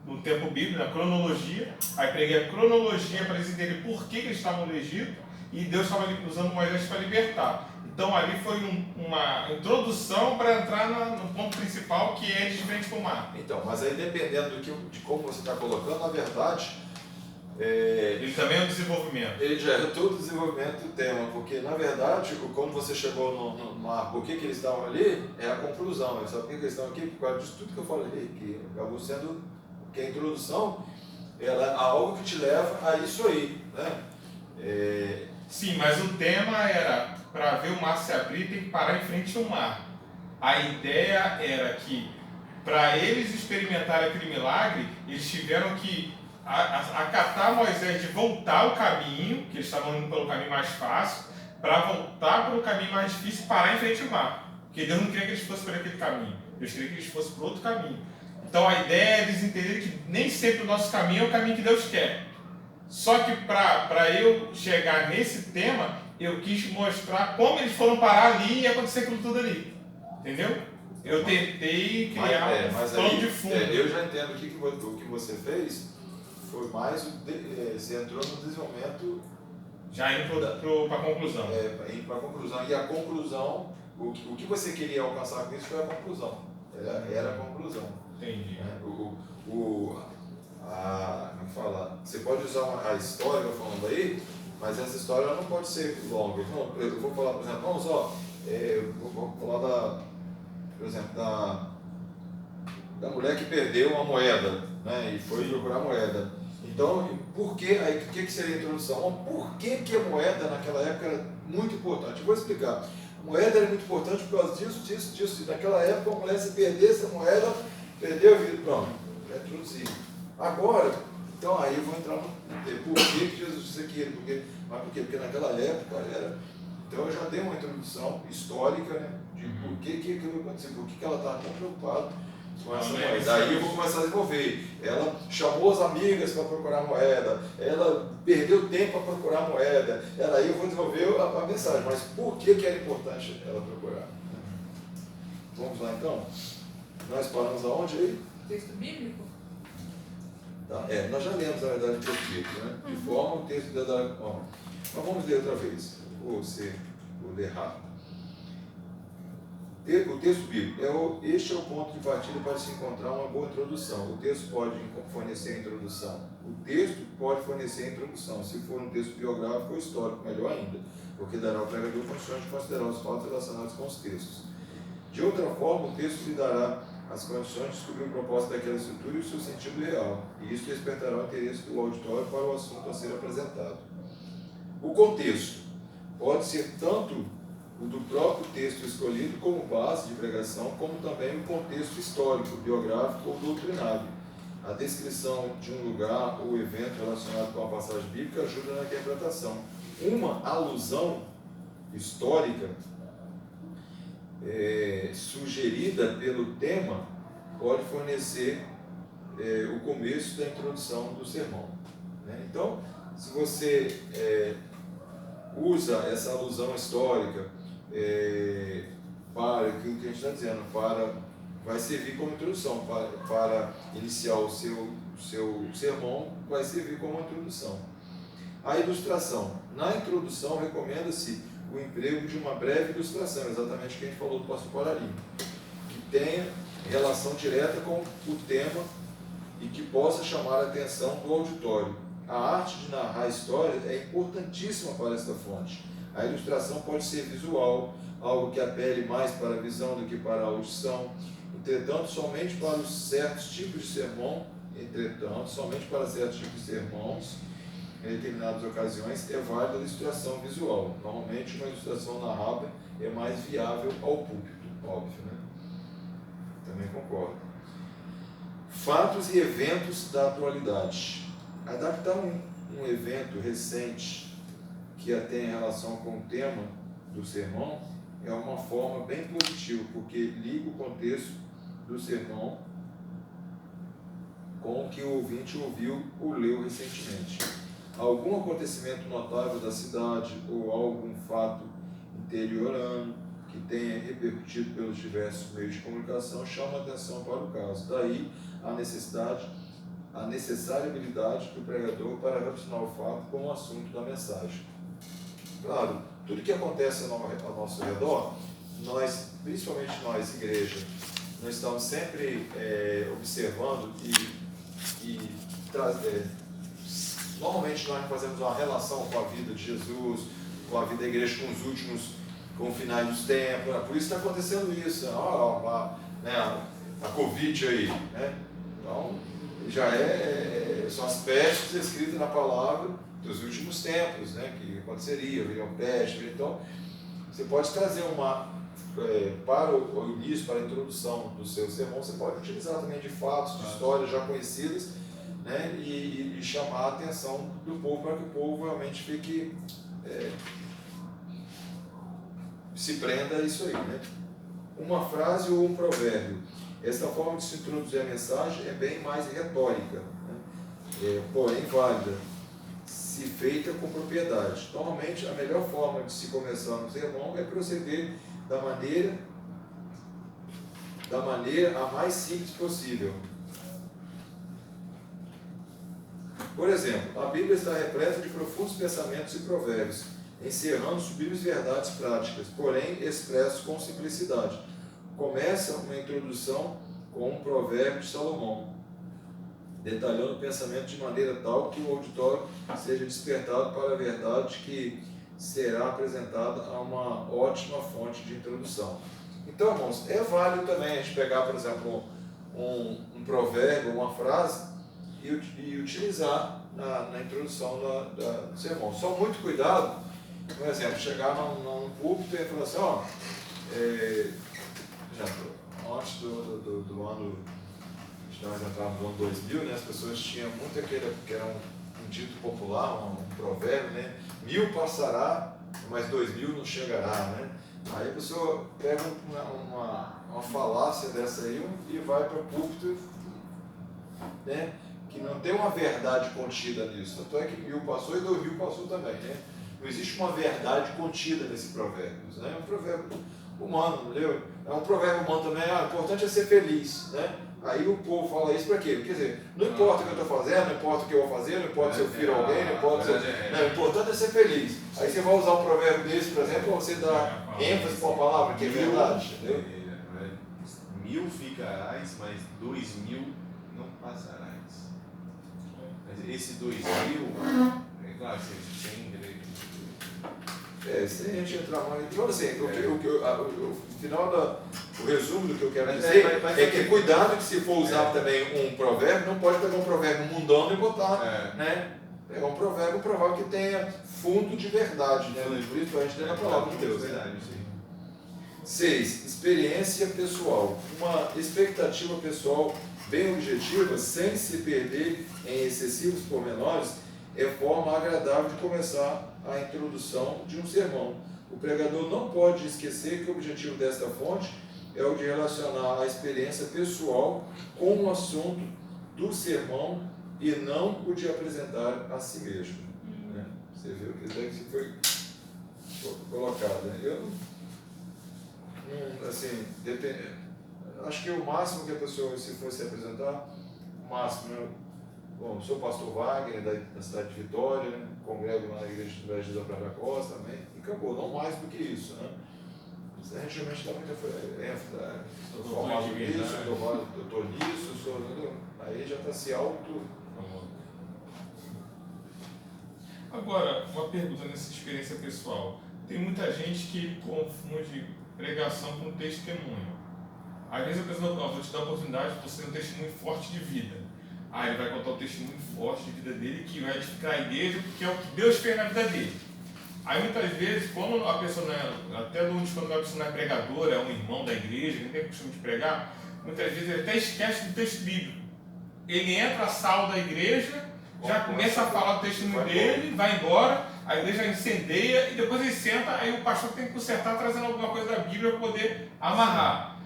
no tempo bíblico, na cronologia. Aí preguei a cronologia para eles entenderem por que eles estavam no Egito e Deus estava usando Moisés para libertar. Então ali foi uma introdução para entrar no ponto principal, que é de frente para o mar. Então, mas aí dependendo de como você está colocando, na verdade... ele também é um desenvolvimento. Ele já é todo o desenvolvimento do tema, porque na verdade, quando você chegou no mar, por que eles estavam ali, é a conclusão. Sabe por que eles estão aqui? Por causa disso tudo que eu falei, que acabou sendo que a introdução, ela é algo que te leva a isso aí, né? Sim, mas o tema era, para ver o mar se abrir, tem que parar em frente ao mar. A ideia era que, para eles experimentarem aquele milagre, eles tiveram que acatar Moisés de voltar ao caminho, que eles estavam indo pelo caminho mais fácil, para voltar pelo caminho mais difícil e parar em frente ao mar. Porque Deus não queria que eles fossem por aquele caminho, Deus queria que eles fossem por outro caminho. Então a ideia é eles entenderem que nem sempre o nosso caminho é o caminho que Deus quer. Só que para eu chegar nesse tema, eu quis mostrar como eles foram parar ali e acontecer aquilo tudo ali. Entendeu? Eu tentei criar um plano de fundo. Eu já entendo o que você fez, foi mais, você entrou no desenvolvimento... Já indo para a conclusão. Indo para a conclusão. E a conclusão, o que você queria alcançar com isso foi a conclusão. Era a conclusão. Entendi. Como falar? Você pode usar a história falando aí, mas essa história não pode ser longa. Então, eu vou falar, por exemplo, vamos vou falar por exemplo, da mulher que perdeu uma moeda, né, e foi procurar a moeda. Então, por que? Aí, o que seria a introdução? Por que a moeda naquela época era muito importante? Eu vou explicar. A moeda era muito importante por causa disso. Naquela época, a mulher, se perdesse a moeda, perdeu a vida. Pronto, já introduzi. Agora, então aí eu vou entrar no por que Jesus disse aquilo. Mas por quê? Porque naquela época era... Então eu já dei uma introdução histórica, né, de por que aquilo aconteceu, por que ela estava tão preocupada com essa moeda. Daí eu vou começar a desenvolver. Ela chamou as amigas para procurar a moeda, ela perdeu tempo para procurar a moeda. Aí eu vou desenvolver a mensagem, mas por que era importante ela procurar? Vamos lá então? Nós paramos aonde aí? Texto bíblico? Tá. Nós já lemos, na verdade, o texto bíblico, né? De forma o texto da forma. Mas vamos ler outra vez. Vou ler rápido. O texto bíblico, este é o ponto de partida para se encontrar uma boa introdução. O texto pode fornecer a introdução. O texto pode fornecer a introdução, se for um texto biográfico ou histórico, melhor ainda, porque dará ao pregador condições de considerar os fatos relacionados com os textos. De outra forma, o texto lhe dará as condições de descobrir o propósito daquela estrutura e o seu sentido real, e isso despertará o interesse do auditório para o assunto a ser apresentado. O contexto. pode ser tanto o do próprio texto escolhido como base de pregação, como também o contexto histórico, biográfico ou doutrinário. A descrição de um lugar ou evento relacionado com a passagem bíblica ajuda na interpretação. Uma alusão histórica sugerida pelo tema pode fornecer o começo da introdução do sermão. Né? Então, se você usa essa alusão histórica para aquilo que a gente está dizendo, vai servir como introdução, para iniciar o seu sermão, vai servir como introdução. A ilustração. Na introdução, recomenda-se o emprego de uma breve ilustração, exatamente o que a gente falou do pastor Paralim, que tenha relação direta com o tema e que possa chamar a atenção do auditório. A arte de narrar a história é importantíssima para esta fonte. A ilustração pode ser visual, algo que apele mais para a visão do que para a audição. Entretanto, somente para certos tipos de sermões, em determinadas ocasiões, é válida a ilustração visual. Normalmente, uma ilustração narrada é mais viável ao púlpito, óbvio, né? Também concordo. Fatos e eventos da atualidade. Adaptar um evento recente que tenha relação com o tema do sermão é uma forma bem positiva, porque liga o contexto do sermão com o que o ouvinte ouviu ou leu recentemente. Algum acontecimento notável da cidade ou algum fato interiorano que tenha repercutido pelos diversos meios de comunicação chama a atenção para o caso. Daí a necessária habilidade do pregador para relacionar o fato com o assunto da mensagem. Claro, tudo que acontece ao nosso redor, nós, principalmente nós, igreja, nós estamos sempre observando normalmente nós fazemos uma relação com a vida de Jesus, com a vida da igreja, com o finais dos tempos, por isso está acontecendo isso, a Covid aí, né? Então, já são as pestes escritas na palavra dos últimos tempos, né? Que aconteceria, viriam pestes. Então, você pode trazer para o início, para a introdução do seu sermão, você pode utilizar também de fatos, de histórias já conhecidas, né? E chamar a atenção do povo, para que o povo realmente se prenda a isso aí, né? Uma frase ou um provérbio. Essa forma de se introduzir a mensagem é bem mais retórica, né? Porém válida, se feita com propriedade. Normalmente, a melhor forma de se começar um sermão é proceder da maneira a mais simples possível. Por exemplo, a Bíblia está repleta de profundos pensamentos e provérbios, encerrando sublimes verdades práticas, porém expressos com simplicidade. Começa uma introdução com um provérbio de Salomão, detalhando o pensamento de maneira tal que o auditório seja despertado para a verdade que será apresentada a uma ótima fonte de introdução. Então, irmãos, é válido também a gente pegar, por exemplo, um provérbio, uma frase, e utilizar na introdução do sermão. Só muito cuidado, por exemplo, chegar num púlpito e falar assim, por exemplo, antes do ano, nós entramos no ano 2000, né, as pessoas tinham muito aquele que era um dito popular, um provérbio, né? 1000 passará, mas 2000 não chegará, né? Aí a pessoa pega uma falácia dessa aí e vai para o púlpito, né? Que não tem uma verdade contida nisso. Tanto é que 1000 passou e 2000 passou também, né? Não existe uma verdade contida nesse provérbio, né? É um provérbio humano, entendeu? É um provérbio humano também, o importante é ser feliz, né? Aí o povo fala isso para quê? Quer dizer, não importa o que eu estou fazendo, não importa o que eu vou fazer, não importa se eu firo alguém, não importa o importante é ser feliz. Aí você vai usar um provérbio desse, por exemplo, para você dar ênfase para uma palavra que é verdade, entendeu? 1000 ficarás, mas 2000 não passarás. Mas esse 2000, é claro, você tem direito. Se a gente entrar mais. Então, assim, o final o resumo do que eu quero dizer é que cuidado que se for usar também um provérbio, não pode pegar um provérbio mundano e botar, né? pegar um provérbio que tenha fundo de verdade, né? Por isso a gente tem a palavra de Deus. Verdade, sim. 6. Experiência pessoal. Uma expectativa pessoal bem objetiva, sem se perder em excessivos pormenores, é forma agradável de começar a introdução de um sermão. O pregador não pode esquecer que o objetivo desta fonte é o de relacionar a experiência pessoal com o assunto do sermão e não o de apresentar a si mesmo. Né? Você viu que foi colocado. Né? Eu não, assim, acho que o máximo que a pessoa, se fosse apresentar, o máximo, né? Bom, sou o pastor Wagner, da cidade de Vitória, né? Congrego lá na igreja do Brasil da Praia da Costa também, e acabou, não mais do que isso. Né? A gente realmente dá muita ênfase, sou formado nisso, doutor nisso, aí já está se auto. Agora, uma pergunta nessa experiência pessoal. Tem muita gente que confunde pregação com testemunho. Às vezes a pessoa vou te dar a oportunidade de você ter um testemunho forte de vida. Aí ele vai contar um testemunho forte de vida dele que vai edificar a igreja, porque é o que Deus fez na vida dele. Aí muitas vezes, como a pessoa não é, até quando a pessoa não é pregadora, é um irmão da igreja, não tem costume de pregar, muitas vezes ele até esquece do texto bíblico. Ele entra a sala da igreja, já começa a falar do testemunho dele, vai embora, a igreja incendeia e depois ele senta, aí o pastor tem que consertar trazendo alguma coisa da Bíblia para poder amarrar.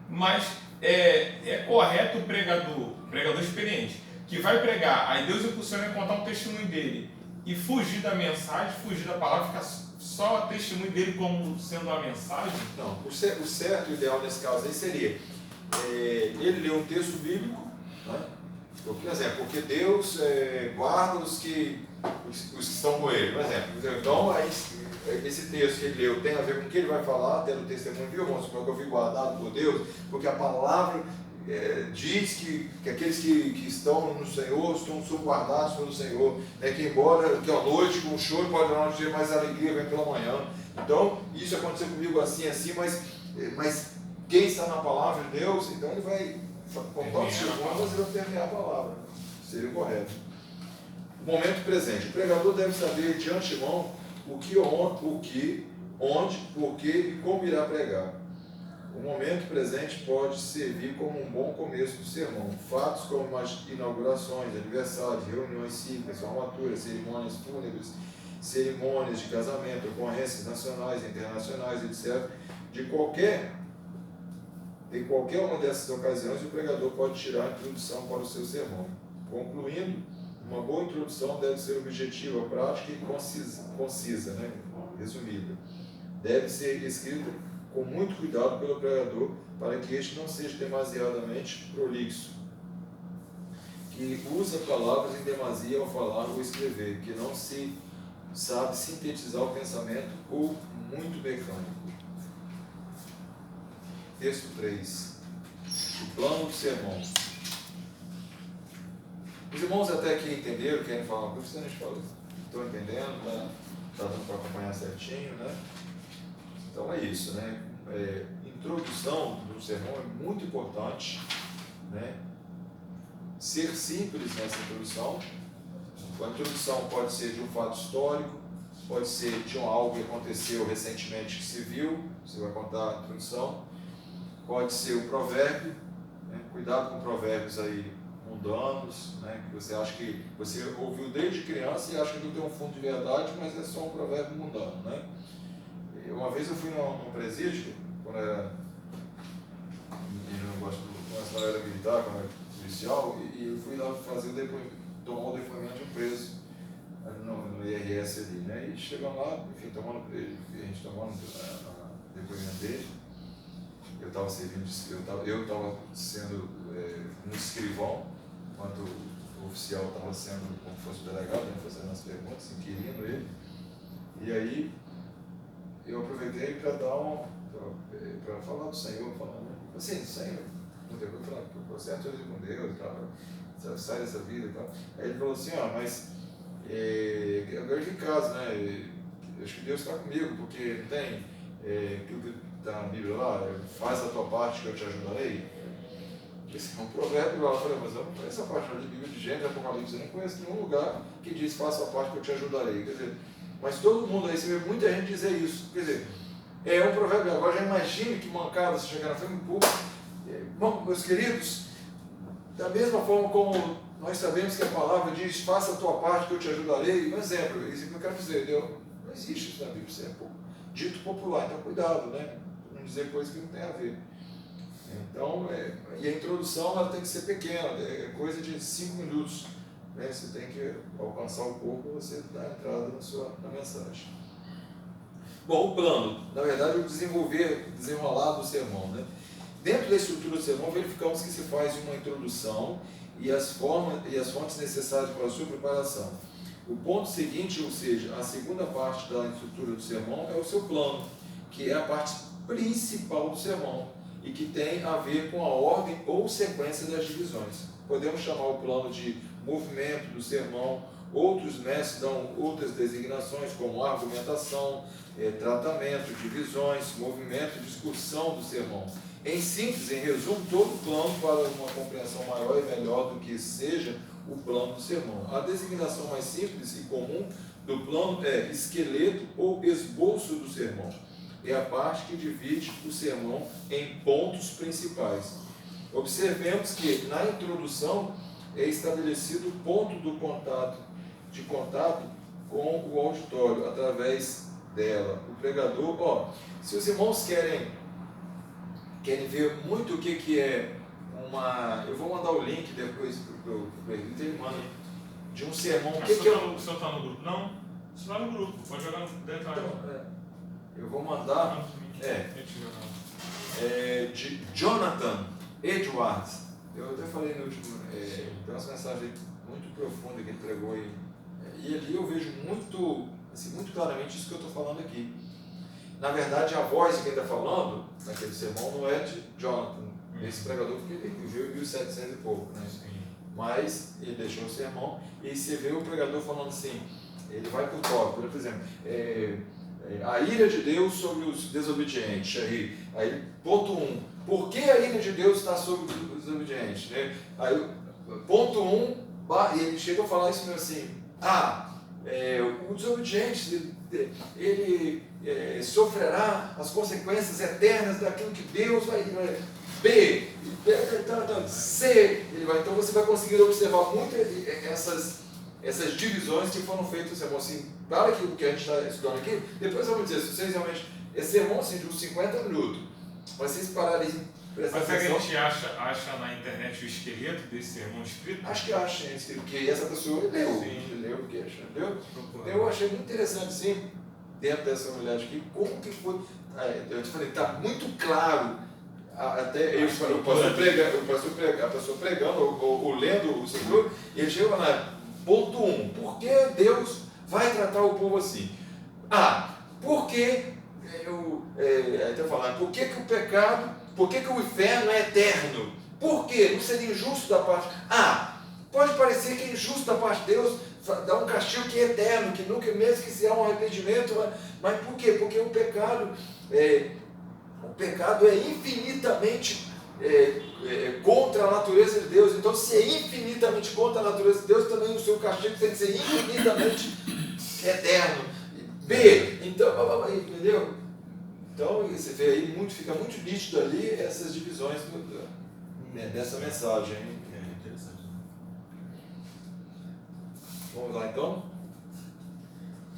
Mas é correto o pregador experiente, que vai pregar, aí Deus impulsiona a contar o testemunho dele e fugir da mensagem, fugir da palavra, ficar só o testemunho dele como sendo uma mensagem? Não, o certo, o ideal nesse caso aí seria ele ler um texto bíblico, né? Por exemplo, porque Deus guarda os que estão com ele, por exemplo. Então, aí, esse texto que ele leu tem a ver com o que ele vai falar, tendo testemunho, viu, irmãos, como é que eu fui guardado por Deus, porque a palavra diz que aqueles que estão no Senhor são guardados pelo Senhor, né? Que embora que à noite com o choro pode dar um dia, mas a alegria vem pela manhã. Então, isso aconteceu comigo assim, mas quem está na palavra de Deus, então ele vai contar os segundos e vai permear a palavra. Seria o correto. O momento presente. O pregador deve saber de antemão o que, onde, porquê e como irá pregar. O momento presente pode servir como um bom começo do sermão. Fatos como as inaugurações, aniversários, reuniões cívicas, formaturas, cerimônias fúnebres, cerimônias de casamento, ocorrências nacionais, internacionais, etc. De qualquer uma dessas ocasiões, o pregador pode tirar a introdução para o seu sermão. Concluindo, uma boa introdução deve ser objetiva, prática e concisa, né? Resumida. Deve ser escrita com muito cuidado pelo pregador, para que este não seja demasiadamente prolixo, que usa palavras em demasia ao falar ou escrever, que não se sabe sintetizar o pensamento ou muito mecânico. Texto 3. O plano do sermão. Os irmãos até aqui entenderam, querem falar uma coisa, a gente fala, estão entendendo, está dando para acompanhar certinho, né? Então é isso, né? Introdução do sermão é muito importante, né? Ser simples nessa introdução. A introdução pode ser de um fato histórico, pode ser de algo que aconteceu recentemente que se viu, você vai contar a introdução. Pode ser um provérbio, né? Cuidado com provérbios aí mundanos, né? Que você acha que você ouviu desde criança e acha que não tem um fundo de verdade, mas é só um provérbio mundano, né? Uma vez eu fui num presídio, quando era militar, quando era policial, e eu fui lá fazer tomar o depoimento de um preso no IRS ali, né? E chegamos lá, enfim, a gente tomando o depoimento dele. Eu estava servindo, eu estava sendo um escrivão, enquanto o oficial estava sendo como fosse o delegado, né, fazendo as perguntas, inquirindo ele. E aí eu aproveitei para para falar do Senhor, falando, né? Assim, Senhor, eu falei, eu certo hoje com Deus, sai dessa vida e tal. Aí ele falou assim, mas agora de casa, né? Acho que Deus está comigo, porque não tem aquilo que está na Bíblia lá, faz a tua parte que eu te ajudarei. Esse é um provérbio lá. Eu falei, mas eu não conheço a parte da Bíblia de Gênesis, Apocalipse, eu não conheço nenhum lugar que diz, faça a parte que eu te ajudarei. Quer dizer, mas todo mundo aí, você vê muita gente dizer isso. Quer dizer, é um provérbio. Agora já imagine que mancada você chegar na frente do público. Bom, meus queridos, da mesma forma como nós sabemos que a palavra diz, faça a tua parte que eu te ajudarei. Um exemplo, isso que eu quero dizer, não existe isso na Bíblia, isso é dito popular, então cuidado, né? Não dizer coisas que não tem a ver. Então, e a introdução ela tem que ser pequena, é coisa de 5 minutos. Né? Você tem que alcançar o corpo e você dá a entrada na mensagem. Bom, o plano, na verdade, o desenrolar do sermão. Né? Dentro da estrutura do sermão, verificamos que se faz uma introdução e as fontes necessárias para a sua preparação. O ponto seguinte, ou seja, a segunda parte da estrutura do sermão é o seu plano, que é a parte principal do sermão e que tem a ver com a ordem ou sequência das divisões. Podemos chamar o plano de movimento do sermão, outros mestres dão outras designações como argumentação, tratamento, divisões, movimento e discussão do sermão. Em síntese, em resumo, todo o plano para uma compreensão maior e melhor do que seja o plano do sermão. A designação mais simples e comum do plano é esqueleto ou esboço do sermão. É a parte que divide o sermão em pontos principais. Observemos que na introdução é estabelecido o ponto de contato com o auditório, através dela. O pregador, se os irmãos querem ver muito o que é uma... Eu vou mandar o link depois para o presbítero, ele manda de um sermão. O senhor está no grupo? Não? Você está no grupo, pode jogar no detalhe. Eu vou mandar de Jonathan Edwards. Eu até falei no último, tem umas mensagens muito profundas que ele pregou aí. E ali eu vejo muito, assim, muito claramente isso que eu estou falando aqui. Na verdade, a voz que ele está falando naquele sermão não é de Jonathan, esse pregador, porque ele viveu em 1700 e pouco, né? Mas ele deixou o sermão e você vê o pregador falando assim, ele vai por tópico, por exemplo, a ira de Deus sobre os desobedientes. Aí ponto 1, por que a ira de Deus está sobre os desobedientes? Né? Aí, ponto 1, ele chega a falar isso mesmo assim, o desobediente, ele sofrerá as consequências eternas daquilo que Deus vai... B, C, então você vai conseguir observar muito essas divisões que foram feitas. Assim, para aquilo que a gente está estudando aqui, depois eu vou dizer, se vocês realmente, esse sermão assim, de uns 50 minutos, mas vocês pararem e prestar atenção. Mas a gente acha na internet o esqueleto desse sermão escrito? Acho que acha, porque essa pessoa leu, porque entendeu? Eu achei muito interessante, sim, dentro dessa unidade aqui, como que foi, eu te falei, está muito claro. Até a pessoa pregando ou lendo o Senhor, e ele chega lá, ponto 1, por que Deus vai tratar o povo assim? Por que o pecado, por que o inferno é eterno? Por que? Não seria injusto da parte? Pode parecer que é injusto da parte de Deus dar um castigo que é eterno, que nunca, mesmo que se há um arrependimento, mas por quê? Porque o pecado é infinitamente contra a natureza de Deus. Então, se é infinitamente contra a natureza de Deus, também o seu castigo tem que ser infinitamente eterno. B, então, entendeu? Então, você vê aí, fica muito nítido ali essas divisões dessa mensagem. Interessante. Vamos lá, então?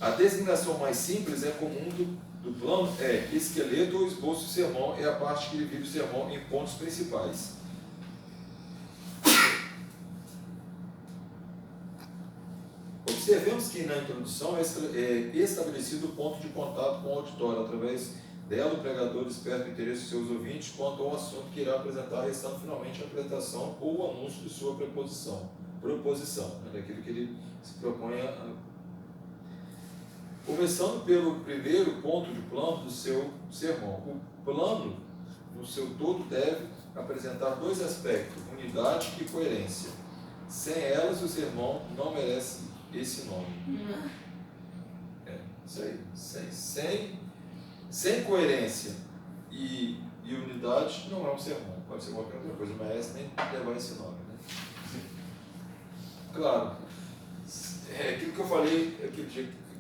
A designação mais simples é comum do plano é esqueleto ou esboço do sermão, é a parte que divide o sermão em pontos principais. Observemos que na introdução é estabelecido o ponto de contato com o auditório. Através dela, o pregador desperta o interesse dos seus ouvintes quanto ao assunto que irá apresentar, restando finalmente a apresentação ou o anúncio de sua proposição, daquilo que ele se propõe a... Começando pelo primeiro ponto de plano do seu sermão. O plano, no seu todo, deve apresentar dois aspectos, unidade e coerência. Sem elas, o sermão não merece esse nome. Isso aí. Sem coerência e unidade, não é um sermão. pode ser qualquer outra coisa, mas nem levar esse nome. Né? Claro, é aquilo que eu falei,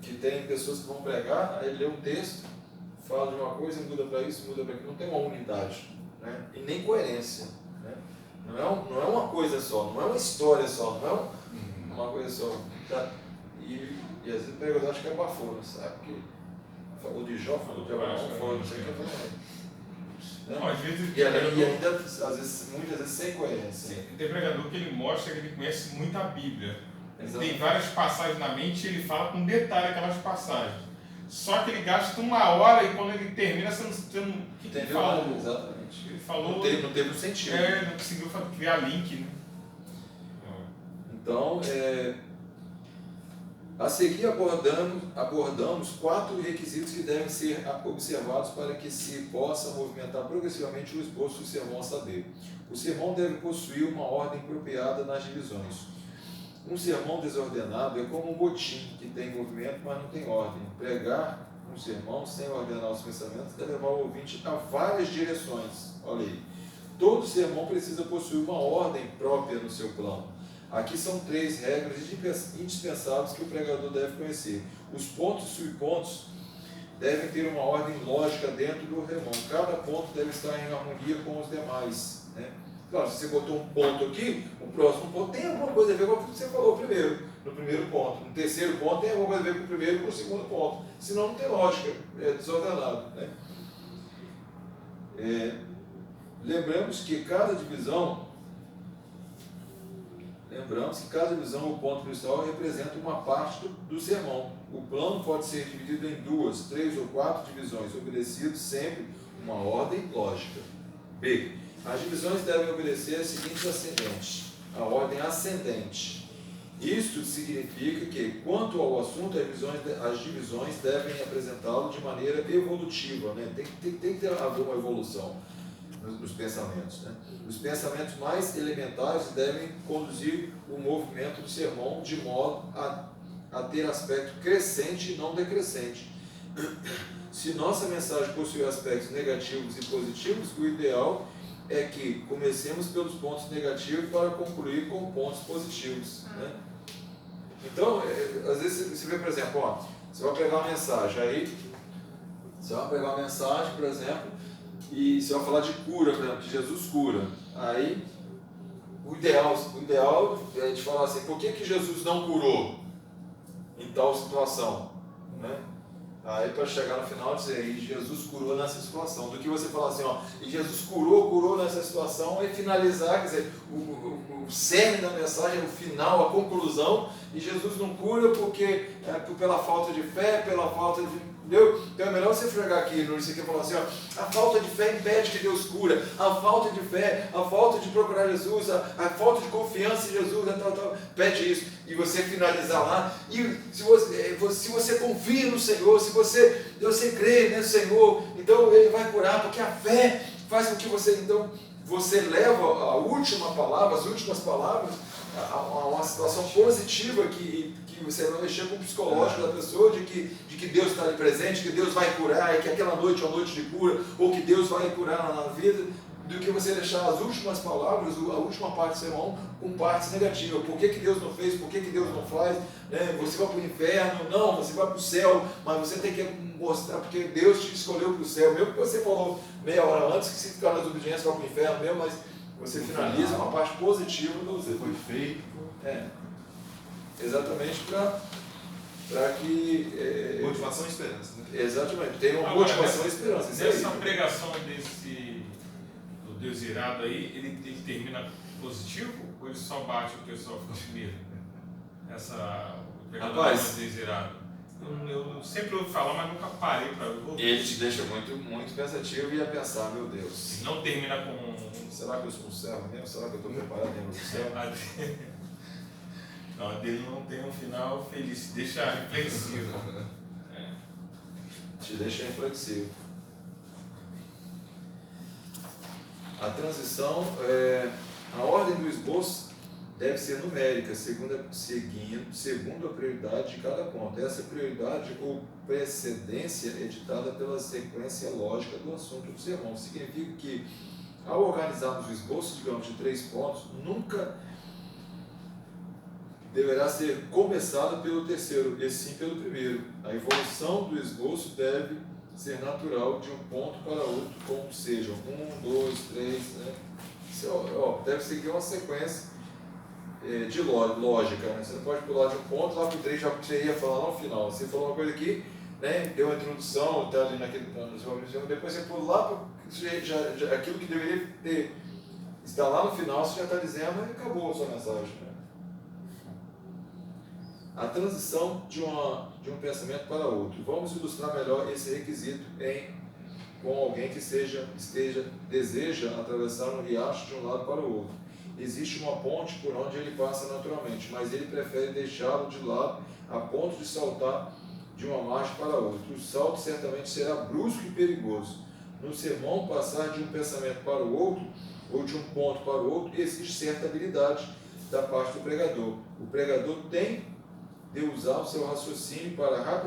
que tem pessoas que vão pregar, aí lê um texto, fala de uma coisa, muda para isso, muda para aquilo, não tem uma unidade, né? E nem coerência. Né? Não é uma coisa só, não é uma história só, não é uma coisa só. Tá? E às vezes o pregador acha que é bafona, sabe? Porque falou de Jó, falou de Abraão, falou de não, às vezes e ainda, muitas vezes sem coerência. Tem pregador que ele mostra que ele conhece muito a Bíblia. Ele tem Exatamente. várias passagens na mente e ele fala com detalhe aquelas passagens. Só que ele gasta 1 hora e quando ele termina, você não. O que ele falou? Exatamente. Ele falou. Não teve um sentido. Não conseguiu criar link, né? Então, a seguir abordamos 4 requisitos que devem ser observados para que se possa movimentar progressivamente o esboço do sermão a saber. O sermão deve possuir uma ordem apropriada nas divisões. Um sermão desordenado é como um botim que tem movimento, mas não tem ordem. Pregar um sermão sem ordenar os pensamentos deve levar o ouvinte a várias direções. Olha aí. Todo sermão precisa possuir uma ordem própria no seu plano. Aqui são 3 regras indispensáveis que o pregador deve conhecer. Os pontos e subpontos devem ter uma ordem lógica dentro do sermão. Cada ponto deve estar em harmonia com os demais. Né? Claro, se você botou um ponto aqui, o próximo ponto tem alguma coisa a ver com o que você falou primeiro, no primeiro ponto. No terceiro ponto tem alguma coisa a ver com o primeiro e com o segundo ponto. Senão não tem lógica, é desordenado. Né? Lembramos que cada divisão, o ponto principal, representa uma parte do sermão. O plano pode ser dividido em 2, 3 ou 4 divisões, obedecendo sempre uma ordem lógica. B. As divisões devem obedecer as seguintes ascendentes. A ordem ascendente. Isto significa que, quanto ao assunto, as divisões devem apresentá-lo de maneira evolutiva. Né? Tem que ter uma evolução nos pensamentos. Né? Os pensamentos mais elementares devem conduzir o movimento do sermão de modo a ter aspecto crescente e não decrescente. Se nossa mensagem possui aspectos negativos e positivos, o ideal é que comecemos pelos pontos negativos para concluir com pontos positivos. Né? Então, às vezes você vê, por exemplo, você vai pegar uma mensagem, por exemplo, e você vai falar de cura, por exemplo, que Jesus cura. Aí, o ideal é a gente falar assim, por que Jesus não curou em tal situação? Né? Aí, para chegar no final, dizer, e Jesus curou nessa situação. Do que você falar assim, e Jesus curou nessa situação, e finalizar, quer dizer, o cerne da mensagem, o final, a conclusão, e Jesus não cura porque pela falta de fé, pela falta de... Entendeu? Então é melhor você fregar aqui no aqui e falar assim, a falta de fé impede que Deus cura, a falta de fé, a falta de procurar Jesus, a falta de confiança em Jesus, pede isso, e você finalizar lá, e se você confia no Senhor, se você crê no Senhor, então Ele vai curar, porque a fé faz com que então você leva a última palavra, as últimas palavras, a uma situação positiva que você vai mexer com o psicológico da pessoa, de que Deus está ali presente, que Deus vai curar, e que aquela noite é uma noite de cura, ou que Deus vai curar na vida, do que você deixar as últimas palavras, a última parte do sermão, com partes negativas. Por que Deus não fez? Por que Deus não faz? Né? Você vai para o inferno? Não, você vai para o céu, mas você tem que mostrar, porque Deus te escolheu para o céu, mesmo que você falou meia hora antes, que se ficar na desobediência vai para o inferno mesmo, mas você finaliza uma parte positiva do você foi feito. Exatamente para que... motivação e esperança. Né? Exatamente, tem uma motivação e esperança. Nessa pregação do Deus irado aí, ele termina positivo ou ele só bate o pessoal fica com medo? O pregador do Deus irado. Eu sempre ouvi falar, mas nunca parei para ouvir. Ele te deixa muito, muito pensativo e a pensar, meu Deus. Não termina com... Será que eu sou um servo mesmo? Será que eu estou preparado mesmo para o céu? Não, a dele não tem um final feliz, deixa reflexivo. Te deixa reflexivo. A transição, a ordem do esboço deve ser numérica, segundo a prioridade de cada ponto. Essa prioridade ou precedência é ditada pela sequência lógica do assunto do sermão. Significa que Ao organizarmos o esboço, digamos, de 3 pontos, nunca deverá ser começado pelo terceiro, e sim pelo primeiro. A evolução do esboço deve ser natural de um ponto para outro, como seja 1, 2, 3, né? Isso, deve seguir uma sequência de lógica, né? Você não pode pular de um ponto lá para o 3, já que você ia falar lá no final. Você falou uma coisa aqui, né? Deu uma introdução, está ali naquele depois você pula lá para aquilo que deveria ter, está lá no final, você já está dizendo e acabou a sua mensagem, né? A transição de um pensamento para outro. Vamos ilustrar melhor esse requisito com alguém que deseja atravessar um riacho de um lado para o outro. Existe uma ponte por onde ele passa naturalmente, mas ele prefere deixá-lo de lado a ponto de saltar de uma margem para outra. O salto certamente será brusco e perigoso. No sermão, passar de um pensamento para o outro, ou de um ponto para o outro, exige certa habilidade da parte do pregador. O pregador tem de usar o seu raciocínio para rapidamente